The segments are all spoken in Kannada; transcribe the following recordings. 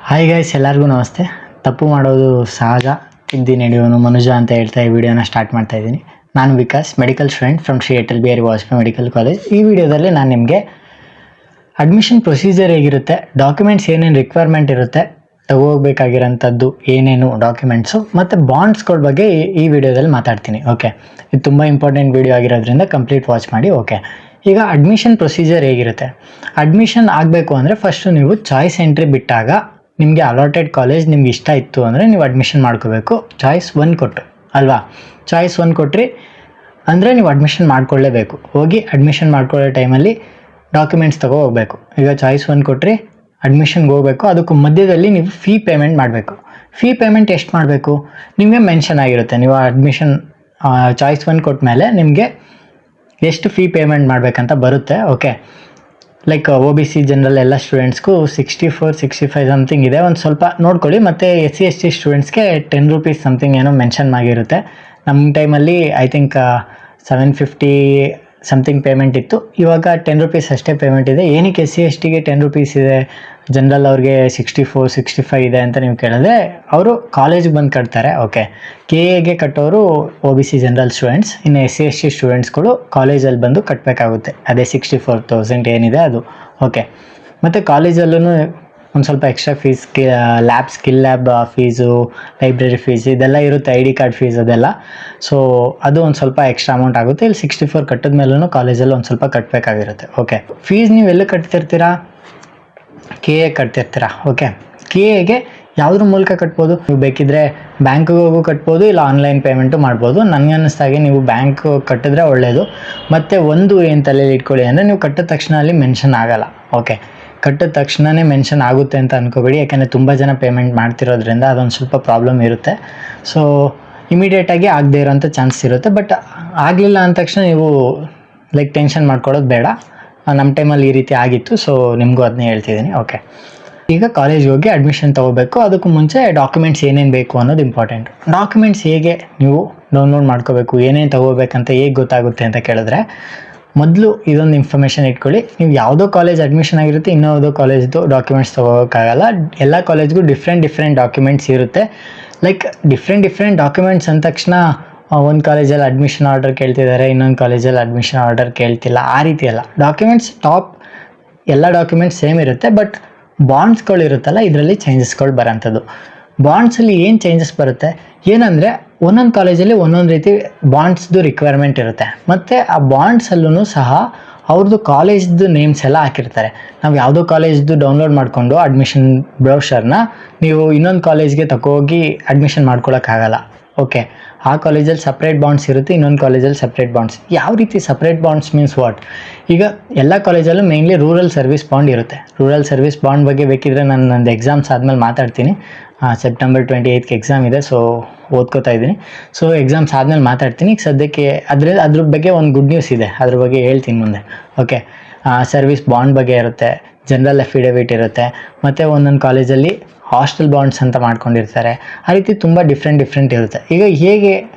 ಹಾಯ್ ಗೈಸ್, ಎಲ್ಲರಿಗೂ ನಮಸ್ತೆ. ತಪ್ಪು ಮಾಡೋದು ಸಹಜ, ಇದ್ದಿ ನಡೆಯೋನು ಮನುಜ ಅಂತ ಹೇಳ್ತಾ ಈ ವಿಡಿಯೋನ ಸ್ಟಾರ್ಟ್ ಮಾಡ್ತಾ ಇದ್ದೀನಿ. ನಾನು Vikas, medical student from Shri Atal Bihari Vajpayee medical college. ಈ ವಿಡಿಯೋದಲ್ಲಿ ನಾನು ನಿಮಗೆ ಅಡ್ಮಿಷನ್ ಪ್ರೊಸೀಜರ್ ಹೇಗಿರುತ್ತೆ, ಡಾಕ್ಯುಮೆಂಟ್ಸ್ ಏನೇನು ರಿಕ್ವೈರ್ಮೆಂಟ್ ಇರುತ್ತೆ, ತಗೋಬೇಕಾಗಿರೋಂಥದ್ದು ಏನೇನು ಡಾಕ್ಯುಮೆಂಟ್ಸು ಮತ್ತು ಬಾಂಡ್ಸ್ಗಳ ಬಗ್ಗೆ ಈ ವಿಡಿಯೋದಲ್ಲಿ ಮಾತಾಡ್ತೀನಿ. ಓಕೆ, ಇದು ತುಂಬ ಇಂಪಾರ್ಟೆಂಟ್ ವಿಡಿಯೋ ಆಗಿರೋದ್ರಿಂದ ಕಂಪ್ಲೀಟ್ ವಾಚ್ ಮಾಡಿ. ಓಕೆ, ಈಗ ಅಡ್ಮಿಷನ್ ಪ್ರೊಸೀಜರ್ ಹೇಗಿರುತ್ತೆ. ಅಡ್ಮಿಷನ್ ಆಗಬೇಕು ಅಂದರೆ ಫಸ್ಟು ನೀವು ಚಾಯ್ಸ್ ಎಂಟ್ರಿ ಬಿಟ್ಟಾಗ ನಿಮಗೆ ಅಲಾಟೆಡ್ ಕಾಲೇಜ್ ನಿಮ್ಗೆ ಇಷ್ಟ ಇತ್ತು ಅಂದರೆ ನೀವು ಅಡ್ಮಿಷನ್ ಮಾಡ್ಕೋಬೇಕು. ಚಾಯ್ಸ್ 1 ಕೊಟ್ಟು ಅಲ್ವಾ, ಚಾಯ್ಸ್ 1 ಕೊಟ್ರಿ ಅಂದರೆ ನೀವು ಅಡ್ಮಿಷನ್ ಮಾಡ್ಕೊಳ್ಳೇಬೇಕು. ಹೋಗಿ ಅಡ್ಮಿಷನ್ ಮಾಡ್ಕೊಳ್ಳೋ ಟೈಮಲ್ಲಿ ಡಾಕ್ಯುಮೆಂಟ್ಸ್ ಹೋಗಬೇಕು. ಈಗ ಚಾಯ್ಸ್ 1 ಕೊಟ್ರಿ ಅಡ್ಮಿಷನ್ಗೆ ಹೋಗಬೇಕು. ಅದಕ್ಕೂ ಮಧ್ಯದಲ್ಲಿ ನೀವು ಫೀ ಪೇಮೆಂಟ್ ಮಾಡಬೇಕು. ಫೀ ಪೇಮೆಂಟ್ ಎಷ್ಟು ಮಾಡಬೇಕು ನಿಮಗೆ ಮೆನ್ಷನ್ ಆಗಿರುತ್ತೆ. ನೀವು ಅಡ್ಮಿಷನ್ ಚಾಯ್ಸ್ 1 ಕೊಟ್ಟ ಮೇಲೆ ನಿಮಗೆ ಎಷ್ಟು ಫೀ ಪೇಮೆಂಟ್ ಮಾಡಬೇಕಂತ ಬರುತ್ತೆ. ಓಕೆ, ಲೈಕ್ OBC ಜನರಲ್ ಎಲ್ಲ ಸ್ಟೂಡೆಂಟ್ಸ್ಗೂ 64-65 ಸಮಥಿಂಗ್ ಇದೆ. ಒಂದು ಸ್ವಲ್ಪ ನೋಡ್ಕೊಳ್ಳಿ. ಮತ್ತು SC/ST ಸ್ಟೂಡೆಂಟ್ಸ್ಗೆ 10 ರೂಪೀಸ್ ಸಮಥಿಂಗ್ ಏನೋ ಮೆನ್ಷನ್ ಆಗಿರುತ್ತೆ. ನಮ್ಮ ಟೈಮಲ್ಲಿ ಐ ಥಿಂಕ್ 750 ಸಮಥಿಂಗ್ ಪೇಮೆಂಟ್ ಇತ್ತು. ಇವಾಗ 10 ರೂಪೀಸ್ ಅಷ್ಟೇ ಪೇಮೆಂಟ್ ಇದೆ. ಏನಕ್ಕೆ SC/STಗೆ 10 ರೂಪೀಸ್ ಇದೆ, ಜನರಲ್ ಅವ್ರಿಗೆ 64-65 ಇದೆ ಅಂತ ನೀವು ಕೇಳಿದ್ರೆ ಅವರು ಕಾಲೇಜಿಗೆ ಬಂದು ಕಟ್ತಾರೆ. ಓಕೆ, KAಗೆ ಕಟ್ಟೋರು OBC ಜನರಲ್ ಸ್ಟೂಡೆಂಟ್ಸ್, ಇನ್ನು SC/ST ಸ್ಟೂಡೆಂಟ್ಸ್ಗಳು ಕಾಲೇಜಲ್ಲಿ ಬಂದು ಕಟ್ಟಬೇಕಾಗುತ್ತೆ. ಅದೇ 64,000 ಏನಿದೆ ಅದು. ಓಕೆ, ಮತ್ತು ಕಾಲೇಜಲ್ಲೂ ಒಂದು ಸ್ವಲ್ಪ extra fees, skill lab fees, library fees ಇದೆಲ್ಲ ಇರುತ್ತೆ, ID ಕಾರ್ಡ್ ಫೀಸ್ ಅದೆಲ್ಲ. ಸೊ ಅದು ಒಂದು ಸ್ವಲ್ಪ ಎಕ್ಸ್ಟ್ರಾ ಅಮೌಂಟ್ ಆಗುತ್ತೆ. ಇಲ್ಲಿ 64 ಕಟ್ಟಿದ ಮೇಲೂ ಕಾಲೇಜಲ್ಲಿ ಒಂದು ಸ್ವಲ್ಪ ಕಟ್ಟಬೇಕಾಗಿರುತ್ತೆ. ಓಕೆ, ಫೀಸ್ ನೀವು ಎಲ್ಲ ಕಟ್ತಿರ್ತೀರಾ, KA ಕಟ್ತಿರ್ತೀರಾ. ಓಕೆ, KAಗೆ ಯಾವುದ್ರ ಮೂಲಕ ಕಟ್ಬೋದು, ನೀವು ಬೇಕಿದ್ರೆ ಬ್ಯಾಂಕಿಗೆ ಹೋಗು ಕಟ್ಬೋದು, ಇಲ್ಲ ಆನ್ಲೈನ್ ಪೇಮೆಂಟು ಮಾಡ್ಬೋದು. ನನಗೆ ಅನ್ನಿಸ್ದಾಗೆ ನೀವು ಬ್ಯಾಂಕ್ ಕಟ್ಟಿದ್ರೆ ಒಳ್ಳೆಯದು. ಮತ್ತು ಒಂದು ಏನು ತಲೆಯಲ್ಲಿ ಇಟ್ಕೊಳ್ಳಿ ಅಂದರೆ ನೀವು ಕಟ್ಟಿದ ತಕ್ಷಣ ಅಲ್ಲಿ ಮೆನ್ಷನ್ ಆಗೋಲ್ಲ. ಓಕೆ, ಕಟ್ಟಿದ ತಕ್ಷಣವೇ ಮೆನ್ಷನ್ ಆಗುತ್ತೆ ಅಂತ ಅನ್ಕೋಬೇಡಿ. ಯಾಕೆಂದರೆ ತುಂಬ ಜನ ಪೇಮೆಂಟ್ ಮಾಡ್ತಿರೋದ್ರಿಂದ ಅದೊಂದು ಸ್ವಲ್ಪ ಪ್ರಾಬ್ಲಮ್ ಇರುತ್ತೆ. ಸೊ ಇಮಿಡಿಯೇಟಾಗಿ ಆಗದೇ ಇರೋಂಥ ಚಾನ್ಸ್ ಇರುತ್ತೆ. ಬಟ್ ಆಗಲಿಲ್ಲ ಅಂದ ತಕ್ಷಣ ನೀವು ಲೈಕ್ ಟೆನ್ಷನ್ ಮಾಡ್ಕೊಳ್ಳೋದು ಬೇಡ. ನಮ್ಮ ಟೈಮಲ್ಲಿ ಈ ರೀತಿ ಆಗಿತ್ತು, ಸೊ ನಿಮಗೂ ಅದನ್ನೇ ಹೇಳ್ತಿದ್ದೀನಿ. ಓಕೆ, ಈಗ ಕಾಲೇಜ್ಗೆ ಹೋಗಿ ಅಡ್ಮಿಷನ್ ತೊಗೋಬೇಕು. ಅದಕ್ಕೂ ಮುಂಚೆ ಡಾಕ್ಯುಮೆಂಟ್ಸ್ ಏನೇನು ಬೇಕು ಅನ್ನೋದು ಇಂಪಾರ್ಟೆಂಟ್. ಡಾಕ್ಯುಮೆಂಟ್ಸ್ ಹೇಗೆ ನೀವು ಡೌನ್ಲೋಡ್ ಮಾಡ್ಕೋಬೇಕು, ಏನೇನು ತೊಗೋಬೇಕಂತ ಹೇಗೆ ಗೊತ್ತಾಗುತ್ತೆ ಅಂತ ಕೇಳಿದ್ರೆ, ಮೊದಲು ಇದೊಂದು ಇನ್ಫಾರ್ಮೇಷನ್ ಇಟ್ಕೊಳ್ಳಿ. ನೀವು ಯಾವುದೋ ಕಾಲೇಜ್ ಅಡ್ಮಿಷನ್ ಆಗಿರುತ್ತೆ, ಇನ್ನೊಂದು ಕಾಲೇಜ್ದು ಡಾಕ್ಯುಮೆಂಟ್ಸ್ ತೊಗೋಕ್ಕಾಗಲ್ಲ. ಎಲ್ಲ ಕಾಲೇಜ್ಗೂ ಡಿಫ್ರೆಂಟ್ ಡಾಕ್ಯುಮೆಂಟ್ಸ್ ಇರುತ್ತೆ. ಲೈಕ್ ಡಿಫ್ರೆಂಟ್ ಡಾಕ್ಯುಮೆಂಟ್ಸ್ ಅಂದ ತಕ್ಷಣ ಒಂದು ಕಾಲೇಜಲ್ಲಿ ಅಡ್ಮಿಷನ್ ಆರ್ಡರ್ ಕೇಳ್ತಿದ್ದಾರೆ, ಇನ್ನೊಂದು ಕಾಲೇಜಲ್ಲಿ ಅಡ್ಮಿಷನ್ ಆರ್ಡರ್ ಕೇಳ್ತಿಲ್ಲ, ಆ ರೀತಿ ಅಲ್ಲ. ಡಾಕ್ಯುಮೆಂಟ್ಸ್ ಎಲ್ಲ ಡಾಕ್ಯುಮೆಂಟ್ಸ್ ಸೇಮ್ ಇರುತ್ತೆ. ಬಟ್ ಬಾಂಡ್ಸ್ಗಳು ಇರುತ್ತಲ್ಲ, ಇದರಲ್ಲಿ ಚೇಂಜಸ್ಗಳು ಬರೋಂಥದ್ದು. ಬಾಂಡ್ಸಲ್ಲಿ ಏನು ಚೇಂಜಸ್ ಬರುತ್ತೆ ಏನಂದರೆ, ಒಂದೊಂದು ಕಾಲೇಜಲ್ಲಿ ಒಂದೊಂದು ರೀತಿ ಬಾಂಡ್ಸ್ದು ರಿಕ್ವೈರ್ಮೆಂಟ್ ಇರುತ್ತೆ. ಮತ್ತು ಆ ಬಾಂಡ್ಸಲ್ಲೂ ಸಹ ಅವ್ರದ್ದು ಕಾಲೇಜ್ದು ನೇಮ್ಸ್ ಎಲ್ಲ ಹಾಕಿರ್ತಾರೆ. ನಾವು ಯಾವುದೋ ಕಾಲೇಜ್ದು ಡೌನ್ಲೋಡ್ ಮಾಡಿಕೊಂಡು ಅಡ್ಮಿಷನ್ ಬ್ರೌಷರ್ನ ನೀವು ಇನ್ನೊಂದು ಕಾಲೇಜ್ಗೆ ತಗೋಗಿ ಅಡ್ಮಿಷನ್ ಮಾಡ್ಕೊಳಕ್ಕಾಗಲ್ಲ. ಓಕೆ, ಆ ಕಾಲೇಜಲ್ಲಿ ಸಪ್ರೇಟ್ ಬಾಂಡ್ಸ್ ಇರುತ್ತೆ, ಇನ್ನೊಂದು ಕಾಲೇಜಲ್ಲಿ ಸಪ್ರೇಟ್ ಬಾಂಡ್ಸ್. ಯಾವ ರೀತಿ ಸಪ್ರೇಟ್ ಬಾಂಡ್ಸ್ ಮೀನ್ಸ್ ವಾಟ್? ಈಗ ಎಲ್ಲ ಕಾಲೇಜಲ್ಲೂ ಮೇಯ್ನ್ಲಿ ರೂರಲ್ ಸರ್ವಿಸ್ ಬಾಂಡ್ ಇರುತ್ತೆ. ರೂರಲ್ ಸರ್ವಿಸ್ ಬಾಂಡ್ ಬಗ್ಗೆ ಬೇಕಿದ್ರೆ ನಾನು ನಂದು ಎಕ್ಸಾಮ್ಸ್ ಆದಮೇಲೆ ಮಾತಾಡ್ತೀನಿ. ಸೆಪ್ಟೆಂಬರ್ 28ಗೆ ಎಕ್ಸಾಮ್ ಇದೆ, ಸೊ ಓದ್ಕೋತಾ ಇದ್ದೀನಿ. ಸೊ ಎಕ್ಸಾಮ್ಸ್ ಆದಮೇಲೆ ಮಾತಾಡ್ತೀನಿ. ಈಗ ಸದ್ಯಕ್ಕೆ ಅದ್ರ ಬಗ್ಗೆ ಒಂದು ಗುಡ್ ನ್ಯೂಸ್ ಇದೆ, ಅದ್ರ ಬಗ್ಗೆ ಹೇಳ್ತೀನಿ ಮುಂದೆ. ಓಕೆ, ಸರ್ವಿಸ್ ಬಾಂಡ್ ಬಗ್ಗೆ ಇರುತ್ತೆ, ಜನರಲ್ ಅಫಿಡವಿಟ್ ಇರುತ್ತೆ, ಮತ್ತು ಒಂದೊಂದು ಕಾಲೇಜಲ್ಲಿ ಹಾಸ್ಟೆಲ್ ಬಾಂಡ್ಸ್ ಅಂತ ಮಾಡ್ಕೊಂಡಿರ್ತಾರೆ. ಆ ರೀತಿ ತುಂಬ ಡಿಫ್ರೆಂಟ್ ಇರುತ್ತೆ. ಈಗ ಹೇಗೆ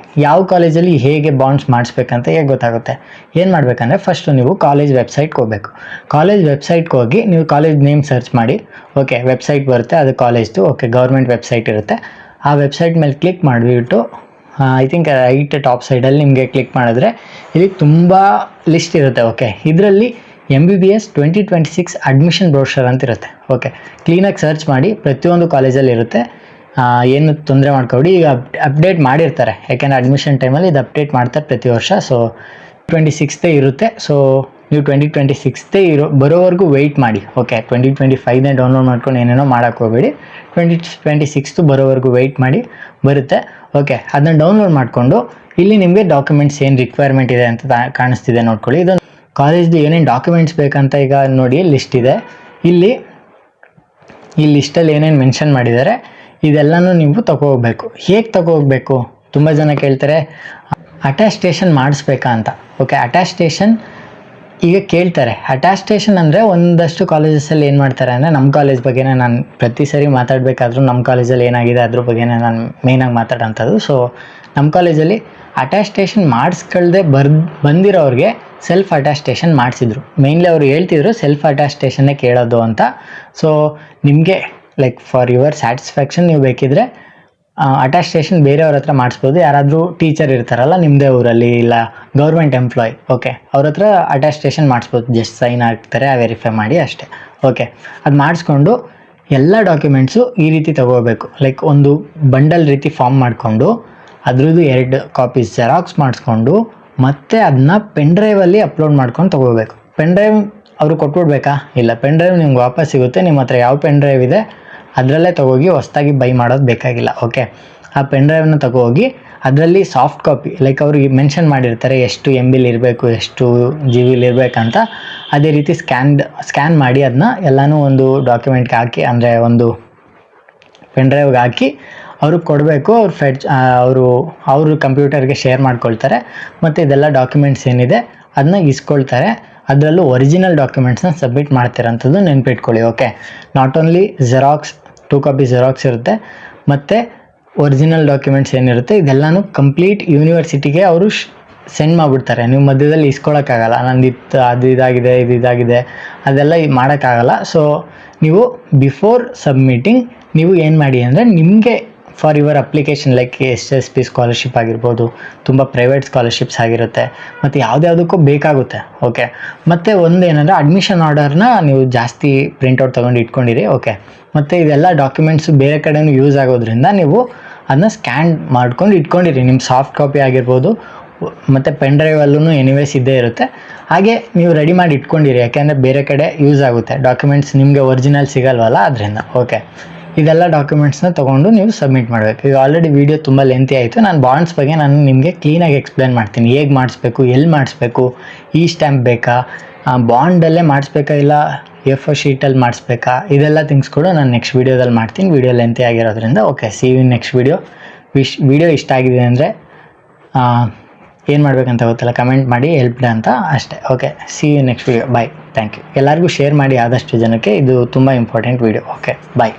ಯಾವ ಕಾಲೇಜಲ್ಲಿ ಹೇಗೆ ಬಾಂಡ್ಸ್ ಮಾಡಿಸ್ಬೇಕಂತ ಹೇಗೆ ಗೊತ್ತಾಗುತ್ತೆ? ಏನು ಮಾಡಬೇಕಂದ್ರೆ, ಫಸ್ಟು ನೀವು ಕಾಲೇಜ್ ವೆಬ್ಸೈಟ್ಗೆ ಹೋಗಬೇಕು. ಕಾಲೇಜ್ ವೆಬ್ಸೈಟ್ಗೆ ಹೋಗಿ ನೀವು ಕಾಲೇಜ್ ನೇಮ್ ಸರ್ಚ್ ಮಾಡಿ. ಓಕೆ, ವೆಬ್ಸೈಟ್ ಬರುತ್ತೆ, ಅದು ಕಾಲೇಜ್ದು. ಓಕೆ, ಗೌರ್ಮೆಂಟ್ ವೆಬ್ಸೈಟ್ ಇರುತ್ತೆ. ಆ ವೆಬ್ಸೈಟ್ ಮೇಲೆ ಕ್ಲಿಕ್ ಮಾಡಿಬಿಟ್ಟು ಐ ಥಿಂಕ್ ರೈಟ್ ಟಾಪ್ ಸೈಡಲ್ಲಿ ನಿಮಗೆ ಕ್ಲಿಕ್ ಮಾಡಿದ್ರೆ ಇಲ್ಲಿ ತುಂಬ ಲಿಸ್ಟ್ ಇರುತ್ತೆ. ಓಕೆ, ಇದರಲ್ಲಿ MBBS 2026 ಅಡ್ಮಿಷನ್ ಬ್ರೋಷರ್ ಅಂತ ಇರುತ್ತೆ. ಓಕೆ, ಕ್ಲೀನಾಗಿ ಸರ್ಚ್ ಮಾಡಿ, ಪ್ರತಿಯೊಂದು ಕಾಲೇಜಲ್ಲಿ ಇರುತ್ತೆ. ಏನು ತೊಂದರೆ ಮಾಡ್ಕೊಬೇಡಿ. ಈಗ ಅಪ್ಡೇಟ್ ಮಾಡಿರ್ತಾರೆ, ಯಾಕೆಂದರೆ ಅಡ್ಮಿಷನ್ ಟೈಮಲ್ಲಿ ಇದು ಅಪ್ಡೇಟ್ ಮಾಡ್ತಾರೆ ಪ್ರತಿ ವರ್ಷ. ಸೊ 26 ಇರುತ್ತೆ. ಸೊ ನೀವು 2026 ಬರೋವರೆಗೂ ವೆಯ್ಟ್ ಮಾಡಿ. ಓಕೆ, 2025ನೇ ಡೌನ್ಲೋಡ್ ಮಾಡ್ಕೊಂಡು ಏನೇನೋ ಮಾಡೋಕ್ಕೆ ಹೋಗಬೇಡಿ. 2026 ಬರೋವರೆಗೂ ವೆಯ್ಟ್ ಮಾಡಿ, ಬರುತ್ತೆ. ಓಕೆ, ಅದನ್ನ ಡೌನ್ಲೋಡ್ ಮಾಡಿಕೊಂಡು ಇಲ್ಲಿ ನಿಮಗೆ ಡಾಕ್ಯುಮೆಂಟ್ಸ್ ಏನು ರಿಕ್ವೈರ್ಮೆಂಟ್ ಇದೆ ಅಂತ ಕಾಣಿಸ್ತಿದೆ ನೋಡ್ಕೊಳ್ಳಿ. ಇದು ಕಾಲೇಜ್ದು ಏನೇನು ಡಾಕ್ಯುಮೆಂಟ್ಸ್ ಬೇಕಂತ ಈಗ ನೋಡಿ ಲಿಸ್ಟ್ ಇದೆ. ಈ ಲಿಸ್ಟಲ್ಲಿ ಏನೇನು ಮೆನ್ಷನ್ ಮಾಡಿದ್ದಾರೆ ಇದೆಲ್ಲನೂ ನೀವು ತಗೋಬೇಕು. ಹೇಗೆ ತಗೋಬೇಕು? ತುಂಬ ಜನ ಕೇಳ್ತಾರೆ ಅಟ್ಯಾಸ್ಟೇಷನ್ ಮಾಡಿಸ್ಬೇಕಾ ಅಂತ. ಓಕೆ, ಅಟ್ಯಾಸ್ಟೇಷನ್ ಈಗ ಕೇಳ್ತಾರೆ. ಅಟ್ಯಾಸ್ಟೇಷನ್ ಅಂದರೆ ಒಂದಷ್ಟು ಕಾಲೇಜಸಲ್ಲಿ ಏನು ಮಾಡ್ತಾರೆ ಅಂದರೆ, ನಮ್ಮ ಕಾಲೇಜ್ ಬಗ್ಗೆನೇ ನಾನು ಪ್ರತಿ ಸರಿ ಮಾತಾಡಬೇಕಾದ್ರೂ ನಮ್ಮ ಕಾಲೇಜಲ್ಲಿ ಏನಾಗಿದೆ ಅದ್ರ ಬಗ್ಗೆನೇ ನಾನು ಮೇಯ್ನಾಗಿ ಮಾತಾಡೋಂಥದ್ದು. ಸೊ ನಮ್ಮ ಕಾಲೇಜಲ್ಲಿ ಅಟ್ಯಾಸ್ಟೇಷನ್ ಮಾಡಿಸ್ಕೊಳ್ದೆ ಬಂದಿರೋರಿಗೆ ಸೆಲ್ಫ್ ಅಟ್ಯಾಸ್ಟೇಷನ್ ಮಾಡಿಸಿದ್ರು. ಮೇಯ್ನ್ಲಿ ಅವರು ಹೇಳ್ತಿದ್ರು ಸೆಲ್ಫ್ ಅಟ್ಯಾಸ್ಟೇಷನ್ನೇ ಕೇಳೋದು ಅಂತ. ಸೊ ನಿಮಗೆ ಲೈಕ್ ಫಾರ್ ಯುವರ್ ಸ್ಯಾಟಿಸ್ಫ್ಯಾಕ್ಷನ್ ನೀವು ಬೇಕಿದ್ರೆ ಅಟೆಸ್ಟೇಷನ್ ಬೇರೆಯವ್ರ ಹತ್ರ ಮಾಡಿಸ್ಬೋದು. ಯಾರಾದರೂ ಟೀಚರ್ ಇರ್ತಾರಲ್ಲ ನಿಮ್ಮದೇ ಊರಲ್ಲಿ, ಇಲ್ಲ ಗೌರ್ಮೆಂಟ್ ಎಂಪ್ಲಾಯ್, ಓಕೆ, ಅವ್ರ ಹತ್ರ ಅಟೆಸ್ಟೇಷನ್ ಮಾಡಿಸ್ಬೋದು. ಜಸ್ಟ್ ಸೈನ್ ಹಾಕ್ತಾರೆ, ವೆರಿಫೈ ಮಾಡಿ ಅಷ್ಟೇ. ಓಕೆ, ಅದು ಮಾಡಿಸ್ಕೊಂಡು ಎಲ್ಲ ಡಾಕ್ಯುಮೆಂಟ್ಸು ಈ ರೀತಿ ತಗೋಬೇಕು. ಲೈಕ್ ಒಂದು ಬಂಡಲ್ ರೀತಿ ಫಾರ್ಮ್ ಮಾಡಿಕೊಂಡು ಅದ್ರದ್ದು 2 ಕಾಪೀಸ್ ಜೆರಾಕ್ಸ್ ಮಾಡಿಸ್ಕೊಂಡು ಮತ್ತೆ ಅದನ್ನ ಪೆನ್ ಡ್ರೈವಲ್ಲಿ ಅಪ್ಲೋಡ್ ಮಾಡ್ಕೊಂಡು ತೊಗೋಬೇಕು. ಪೆನ್ ಡ್ರೈವ್ ಅವರು ಕೊಟ್ಬಿಡ್ಬೇಕಾ? ಇಲ್ಲ, ಪೆನ್ ಡ್ರೈವ್ ನಿಮ್ಗೆ ವಾಪಸ್ ಸಿಗುತ್ತೆ. ನಿಮ್ಮ ಹತ್ರ ಯಾವ ಪೆನ್ ಡ್ರೈವ್ ಇದೆ ಅದರಲ್ಲೇ ತಗೋಗಿ, ಹೊಸ್ದಾಗಿ ಬೈ ಮಾಡೋದು ಬೇಕಾಗಿಲ್ಲ. ಓಕೆ, ಆ ಪೆನ್ ಡ್ರೈವ್ನ ತಗೋಗಿ ಅದರಲ್ಲಿ ಸಾಫ್ಟ್ ಕಾಪಿ, ಲೈಕ್ ಅವ್ರಿಗೆ ಮೆನ್ಷನ್ ಮಾಡಿರ್ತಾರೆ ಎಷ್ಟು MB ಇರಬೇಕು, ಎಷ್ಟು GB ಇರಬೇಕಂತ. ಅದೇ ರೀತಿ ಸ್ಕ್ಯಾನ್ ಮಾಡಿ ಅದನ್ನ ಎಲ್ಲನೂ ಒಂದು ಡಾಕ್ಯುಮೆಂಟ್ಗೆ ಹಾಕಿ, ಅಂದರೆ ಒಂದು ಪೆನ್ ಡ್ರೈವ್ಗೆ ಹಾಕಿ ಅವ್ರಿಗೆ ಕೊಡಬೇಕು. ಅವರು ಕಂಪ್ಯೂಟರ್ಗೆ ಶೇರ್ ಮಾಡ್ಕೊಳ್ತಾರೆ. ಮತ್ತು ಇದೆಲ್ಲ ಡಾಕ್ಯುಮೆಂಟ್ಸ್ ಏನಿದೆ ಅದನ್ನ ಇಸ್ಕೊಳ್ತಾರೆ. ಅದರಲ್ಲೂ ಒರಿಜಿನಲ್ ಡಾಕ್ಯುಮೆಂಟ್ಸ್ನ ಸಬ್ಮಿಟ್ ಮಾಡ್ತಿರೋಂಥದ್ದು ನೆನ್ಪಿಟ್ಕೊಳ್ಳಿ. Okay, not only xerox, 2 copy xerox ಇರುತ್ತೆ, ಮತ್ತು ಒರಿಜಿನಲ್ ಡಾಕ್ಯುಮೆಂಟ್ಸ್ ಏನಿರುತ್ತೆ ಇದೆಲ್ಲನೂ ಕಂಪ್ಲೀಟ್ ಯೂನಿವರ್ಸಿಟಿಗೆ ಅವರು ಸೆಂಡ್ ಮಾಡಿಬಿಡ್ತಾರೆ. ನೀವು ಮಧ್ಯದಲ್ಲಿ ಇಸ್ಕೊಳ್ಳೋಕ್ಕಾಗಲ್ಲ. ಅದು ಇದಾಗಿದೆ ಅದೆಲ್ಲ ಮಾಡೋಕ್ಕಾಗಲ್ಲ. ಸೊ ನೀವು ಬಿಫೋರ್ ಸಬ್ಮಿಟಿಂಗ್ ನೀವು ಏನು ಮಾಡಿ ಅಂದರೆ, ನಿಮಗೆ for your application like SSP scholarship ಆಗಿರ್ಬೋದು, ತುಂಬ ಪ್ರೈವೇಟ್ ಸ್ಕಾಲರ್ಶಿಪ್ಸ್ ಆಗಿರುತ್ತೆ, ಮತ್ತು ಯಾವುದ್ಯಾವುದಕ್ಕೂ ಬೇಕಾಗುತ್ತೆ. ಓಕೆ, ಮತ್ತು ಒಂದೇನೆಂದರೆ ಅಡ್ಮಿಷನ್ ಆರ್ಡರ್ನ ನೀವು ಜಾಸ್ತಿ ಪ್ರಿಂಟೌಟ್ ತೊಗೊಂಡು ಇಟ್ಕೊಂಡಿರಿ. ಓಕೆ, ಮತ್ತು ಇದೆಲ್ಲ ಡಾಕ್ಯುಮೆಂಟ್ಸು ಬೇರೆ ಕಡೆಯೂ ಯೂಸ್ ಆಗೋದ್ರಿಂದ ನೀವು ಅದನ್ನ ಸ್ಕ್ಯಾನ್ ಮಾಡ್ಕೊಂಡು ಇಟ್ಕೊಂಡಿರಿ. ನಿಮ್ಮ ಸಾಫ್ಟ್ ಕಾಪಿ ಆಗಿರ್ಬೋದು, ಮತ್ತು ಪೆನ್ ಡ್ರೈವಲ್ಲೂ ಎನಿವೇಸ್ ಇದ್ದೇ ಇರುತ್ತೆ. ಹಾಗೆ ನೀವು ರೆಡಿ ಮಾಡಿ ಇಟ್ಕೊಂಡಿರಿ, ಯಾಕೆಂದರೆ ಬೇರೆ ಕಡೆ ಯೂಸ್ ಆಗುತ್ತೆ. ಡಾಕ್ಯುಮೆಂಟ್ಸ್ ನಿಮಗೆ ಒರಿಜಿನಲ್ ಸಿಗಲ್ವಲ್ಲ, ಅದರಿಂದ. ಓಕೆ, ಇದೆಲ್ಲ ಡಾಕ್ಯುಮೆಂಟ್ಸ್ನ ತೊಗೊಂಡು ನೀವು ಸಬ್ಮಿಟ್ ಮಾಡಬೇಕು. ಈಗ ಆಲ್ರೆಡಿ ವಿಡಿಯೋ ತುಂಬ ಲೆಂತಿ ಆಯಿತು. ನಾನು ಬಾಂಡ್ಸ್ ಬಗ್ಗೆ ನಾನು ನಿಮಗೆ ಕ್ಲೀನಾಗಿ ಎಕ್ಸ್ಪ್ಲೇನ್ ಮಾಡ್ತೀನಿ. ಹೇಗೆ ಮಾಡಿಸ್ಬೇಕು, ಎಲ್ಲಿ ಮಾಡಿಸ್ಬೇಕು, ಈ ಸ್ಟ್ಯಾಂಪ್ ಬೇಕಾ, ಬಾಂಡಲ್ಲೇ ಮಾಡಿಸ್ಬೇಕಾ, ಇಲ್ಲ A4 ಶೀಟಲ್ಲಿ ಮಾಡಿಸ್ಬೇಕಾ, ಇದೆಲ್ಲ ಥಿಂಗ್ಸ್ಗಳು ನಾನು ನೆಕ್ಸ್ಟ್ ವೀಡಿಯೋದಲ್ಲಿ ಮಾಡ್ತೀನಿ. ವಿಡಿಯೋ ಲೆಂತಿ ಆಗಿರೋದ್ರಿಂದ. Okay, see you next video ಇಷ್ಟ ಆಗಿದೆ ಅಂದರೆ ಏನು ಮಾಡಬೇಕಂತ ಗೊತ್ತಿಲ್ಲ, ಕಮೆಂಟ್ ಮಾಡಿ ಹೆಲ್ಪ್ಡ್ ಅಂತ ಅಷ್ಟೇ. Okay, see you next video. Bye, thank you. ಎಲ್ಲರಿಗೂ ಶೇರ್ ಮಾಡಿ ಆದಷ್ಟು ಜನಕ್ಕೆ. ಇದು ತುಂಬ ಇಂಪಾರ್ಟೆಂಟ್ ವಿಡಿಯೋ. ಓಕೆ, ಬಾಯ್.